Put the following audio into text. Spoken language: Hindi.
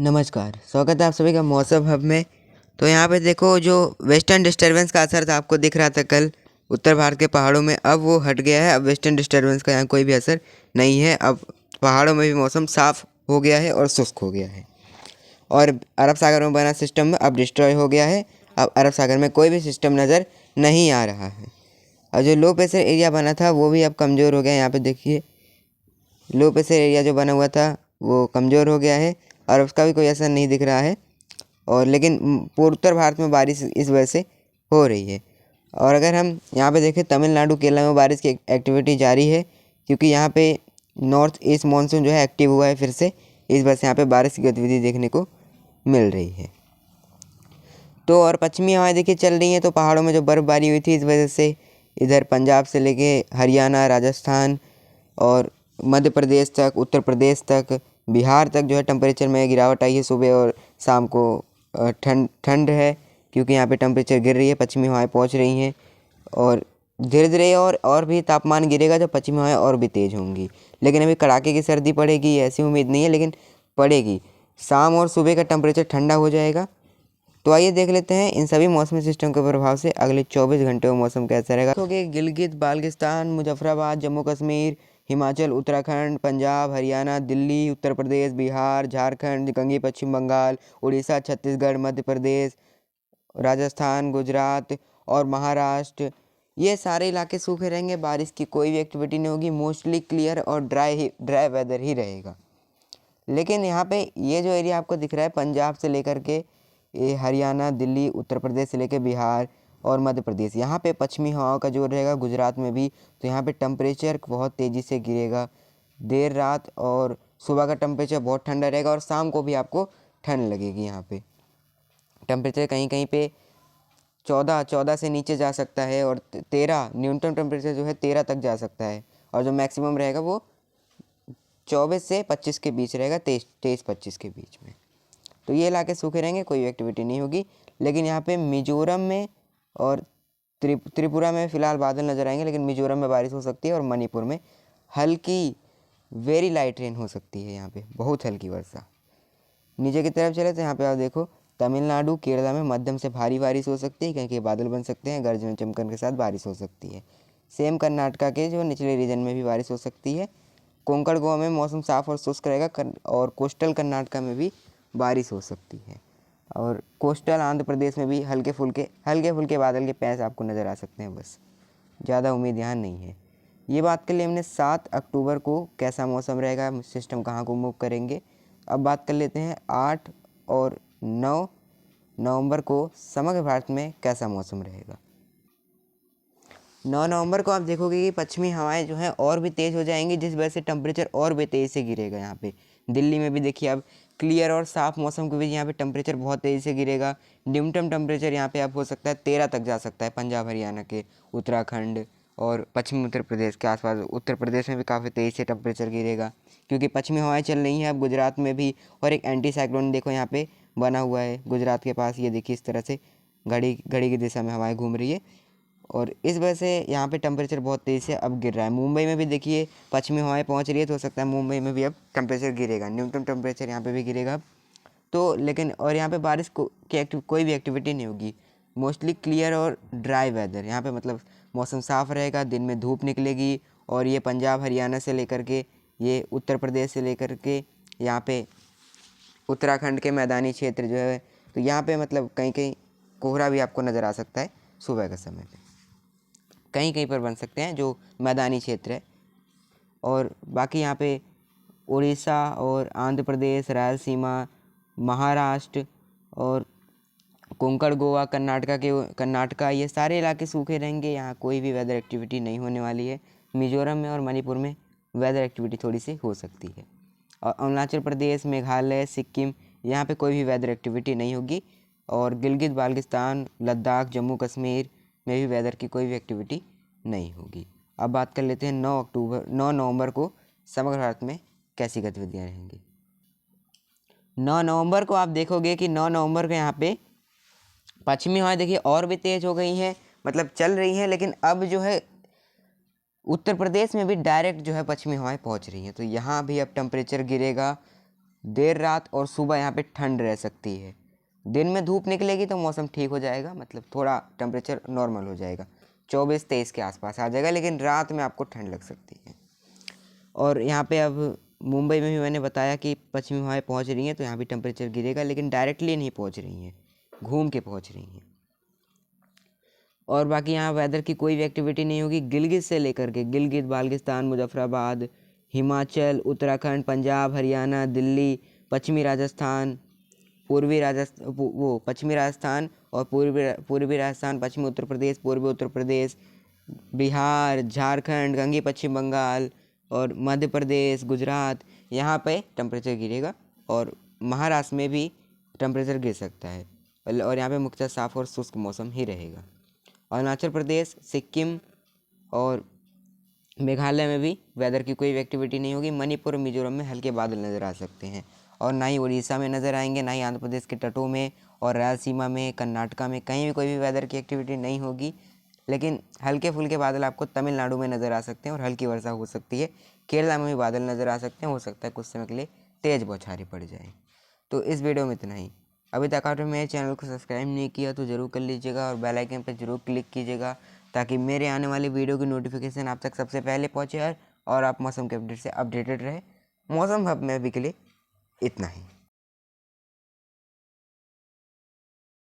नमस्कार, स्वागत है आप सभी का मौसम हब में। तो यहाँ पे देखो जो वेस्टर्न डिस्टर्बेंस का असर था आपको दिख रहा था कल उत्तर भारत के पहाड़ों में, अब वो हट गया है। अब वेस्टर्न डिस्टर्बेंस का यहाँ कोई भी असर नहीं है। अब पहाड़ों में भी मौसम साफ हो गया है और शुष्क हो गया है और अरब सागर में बना सिस्टम अब डिस्ट्रॉय हो गया है। अब अरब सागर में कोई भी सिस्टम नज़र नहीं आ रहा है और जो लो प्रेशर एरिया बना था वो भी अब कमज़ोर हो गया है। यहाँ पे देखिए लो प्रेशर एरिया जो बना हुआ था वो कमज़ोर हो गया है और उसका भी कोई असर नहीं दिख रहा है। और लेकिन उत्तर भारत में बारिश इस वजह से हो रही है। और अगर हम यहाँ पे देखें तमिलनाडु केरला में बारिश की एक्टिविटी जारी है, क्योंकि यहाँ पे नॉर्थ ईस्ट मानसून जो है एक्टिव हुआ है फिर से। इस वजह से यहाँ पे बारिश की गतिविधि देखने को मिल रही है। तो और पश्चिमी हवाएं देखिए चल रही हैं, तो पहाड़ों में जो बर्फ़बारी हुई थी इस वजह से इधर पंजाब से लेके हरियाणा, राजस्थान और मध्य प्रदेश तक, उत्तर प्रदेश तक, बिहार तक जो है टेम्परेचर में गिरावट आई है। सुबह और शाम को ठंड है, क्योंकि यहाँ पे टेम्परेचर गिर रही है, पश्चिमी हवाएं पहुँच रही हैं और धीरे धीरे और भी तापमान गिरेगा जब पश्चिमी हवाएं और भी तेज़ होंगी। लेकिन अभी कड़ाके की सर्दी पड़ेगी ऐसी उम्मीद नहीं है, लेकिन पड़ेगी। शाम और सुबह का टेम्परेचर ठंडा हो जाएगा। तो आइए देख लेते हैं इन सभी मौसमी सिस्टम के प्रभाव से अगले 24 घंटे में मौसम कैसा रहेगा। तो गिलगित बाल्टिस्तान, मुजफ्फराबाद, जम्मू कश्मीर, हिमाचल, उत्तराखंड, पंजाब, हरियाणा, दिल्ली, उत्तर प्रदेश, बिहार, झारखंड, गंगे पश्चिम बंगाल, उड़ीसा, छत्तीसगढ़, मध्य प्रदेश, राजस्थान, गुजरात और महाराष्ट्र, ये सारे इलाके सूखे रहेंगे। बारिश की कोई भी एक्टिविटी नहीं होगी। मोस्टली क्लियर और ड्राई वेदर ही रहेगा। लेकिन यहाँ पे ये जो एरिया आपको दिख रहा है पंजाब से लेकर के ये हरियाणा, दिल्ली, उत्तर प्रदेश से लेकर बिहार और मध्य प्रदेश, यहाँ पे पश्चिमी हवाओं का जोर रहेगा। गुजरात में भी, तो यहाँ पे टेम्परेचर बहुत तेज़ी से गिरेगा। देर रात और सुबह का टेम्परेचर बहुत ठंडा रहेगा और शाम को भी आपको ठंड लगेगी। यहाँ पे टेम्परेचर कहीं कहीं पे 14 से नीचे जा सकता है और 13 न्यूनतम टेम्परेचर जो है 13 तक जा सकता है और जो मैक्सिमम रहेगा वो 24 से 25 के बीच रहेगा, 23-25 के बीच में। तो ये इलाके सूखे रहेंगे, कोई एक्टिविटी नहीं होगी। लेकिन यहाँ पे मिजोरम में और त्रिपुरा में फ़िलहाल बादल नज़र आएंगे, लेकिन मिजोरम में बारिश हो सकती है और मणिपुर में हल्की वेरी लाइट रेन हो सकती है। यहाँ पे बहुत हल्की वर्षा। नीचे की तरफ चले तो यहाँ पे आप देखो तमिलनाडु, केरला में मध्यम से भारी बारिश हो सकती है, कहीं बादल बन सकते हैं, गर्जन चमकन के साथ बारिश हो सकती है। सेम कर्नाटका के जो निचले रीजन में भी बारिश हो सकती है। कोंकण गोवा में मौसम साफ और शुष्क रहेगा और कोस्टल कर्नाटका में भी बारिश हो सकती है और कोस्टल आंध्र प्रदेश में भी हल्के फुल्के बादल के पैच आपको नज़र आ सकते हैं। बस ज़्यादा उम्मीद यहाँ नहीं है। ये बात कर ली हमने 7 अक्टूबर को कैसा मौसम रहेगा, सिस्टम कहाँ को मूव करेंगे। अब बात कर लेते हैं 8 और 9 नवंबर को समग्र भारत में कैसा मौसम रहेगा। 9 नवंबर को आप देखोगे कि पश्चिमी हवाएं जो हैं और भी तेज़ हो जाएंगी, जिस वजह से टेम्परेचर और भी तेज़ी से गिरेगा। यहाँ पे दिल्ली में भी देखिए अब क्लियर और साफ मौसम के बीच यहाँ पे टेम्परेचर बहुत तेज़ी से गिरेगा। न्यूनतम टेम्परेचर यहाँ पे अब हो सकता है 13 तक जा सकता है पंजाब, हरियाणा के, उत्तराखंड और पश्चिमी उत्तर प्रदेश के आसपास। उत्तर प्रदेश में भी काफ़ी तेज़ी से टेम्परेचर गिरेगा, क्योंकि पश्चिमी हवाएं चल रही हैं अब गुजरात में भी। और एक एंटी साइक्लोन देखो यहाँ पे बना हुआ है गुजरात के पास। ये देखिए इस तरह से घड़ी घड़ी की दिशा में हवाएं घूम रही है और इस वजह से यहाँ पे टेम्परेचर बहुत तेज़ी से अब गिर रहा है। मुंबई में भी देखिए पश्चिमी हवाएं पहुँच रही है, तो हो सकता है मुंबई में भी अब टेम्परेचर गिरेगा, न्यूनतम टेम्परेचर यहाँ पे भी गिरेगा अब। तो लेकिन और यहाँ पे बारिश कोई भी एक्टिविटी नहीं होगी। मोस्टली क्लियर और ड्राई वेदर यहाँ पे, मतलब मौसम साफ़ रहेगा, दिन में धूप निकलेगी। और ये पंजाब, हरियाणा से लेकर के ये उत्तर प्रदेश से लेकर के यहाँ पे उत्तराखंड के मैदानी क्षेत्र जो है, तो यहाँ पे मतलब कहीं कहीं कोहरा भी आपको नज़र आ सकता है सुबह के समय पे, कहीं कहीं पर बन सकते हैं जो मैदानी क्षेत्र है। और बाकी यहाँ पे उड़ीसा और आंध्र प्रदेश, रायलसीमा, महाराष्ट्र और कोंकण गोवा, कर्नाटका, ये सारे इलाके सूखे रहेंगे। यहाँ कोई भी वेदर एक्टिविटी नहीं होने वाली है। मिजोरम में और मणिपुर में वेदर एक्टिविटी थोड़ी सी हो सकती है और अरुणाचल प्रदेश, मेघालय, सिक्किम, यहाँ पे कोई भी वेदर एक्टिविटी नहीं होगी। और गिलगित बाल्टिस्तान, लद्दाख, जम्मू कश्मीर में भी वेदर की कोई भी एक्टिविटी नहीं होगी। अब बात कर लेते हैं 9 नवंबर को समग्र भारत में कैसी गतिविधियाँ रहेंगी। 9 नवंबर को आप देखोगे कि 9 नवंबर को यहाँ पे पश्चिमी हवाएं देखिए और भी तेज़ हो गई हैं, मतलब चल रही हैं, लेकिन अब जो है उत्तर प्रदेश में भी डायरेक्ट जो है पश्चिमी हवाएं पहुँच रही हैं। तो यहाँ भी अब टेम्परेचर गिरेगा देर रात और सुबह यहाँ पे ठंड रह सकती है। दिन में धूप निकलेगी तो मौसम ठीक हो जाएगा, मतलब थोड़ा टेम्परेचर नॉर्मल हो जाएगा, 24-23 के आसपास आ जाएगा, लेकिन रात में आपको ठंड लग सकती है। और यहाँ पे अब मुंबई में भी मैंने बताया कि पश्चिमी हवाएं पहुँच रही हैं, तो यहाँ भी टेम्परेचर गिरेगा, लेकिन डायरेक्टली नहीं पहुँच रही हैं, घूम के पहुँच रही हैं। और बाकी यहाँ वेदर की कोई भी एक्टिविटी नहीं होगी। गिलगित से लेकर के गिलगित बाल्टिस्तान, मुजफ्फराबाद, हिमाचल, उत्तराखंड, पंजाब, हरियाणा, दिल्ली, पश्चिमी राजस्थान, पश्चिमी राजस्थान और पूर्वी राजस्थान, पश्चिमी उत्तर प्रदेश, पूर्वी उत्तर प्रदेश, बिहार, झारखंड, गंगे पश्चिम बंगाल और मध्य प्रदेश, गुजरात, यहाँ पे टेम्परेचर गिरेगा। और महाराष्ट्र में भी टेम्परेचर गिर सकता है, और यहाँ पे मुख्यतः साफ़ और शुष्क मौसम ही रहेगा। अरुणाचल प्रदेश, सिक्किम और मेघालय में भी वेदर की कोई एक्टिविटी नहीं होगी। मणिपुर और मिजोरम में हल्के बादल नज़र आ सकते हैं, और ना ही उड़ीसा में नज़र आएंगे, ना ही आंध्र प्रदेश के तटों में और रायलसीमा में, कर्नाटका में कहीं भी कोई भी वेदर की एक्टिविटी नहीं होगी। लेकिन हल्के फुल्के बादल आपको तमिलनाडु में नज़र आ सकते हैं और हल्की वर्षा हो सकती है। केरला में भी बादल नज़र आ सकते हैं, हो सकता है कुछ समय के लिए तेज़ बौछारें पड़ जाए। तो इस वीडियो में इतना ही। अभी तक आपने मेरे चैनल को सब्सक्राइब नहीं किया तो ज़रूर कर लीजिएगा और बेल आइकन पर ज़रूर क्लिक कीजिएगा, ताकि मेरे आने वाली वीडियो की नोटिफिकेशन आप तक सबसे पहले पहुँचे और आप मौसम के अपडेट से अपडेटेड रहे। मौसम हब में अभी के लिए इतना ही।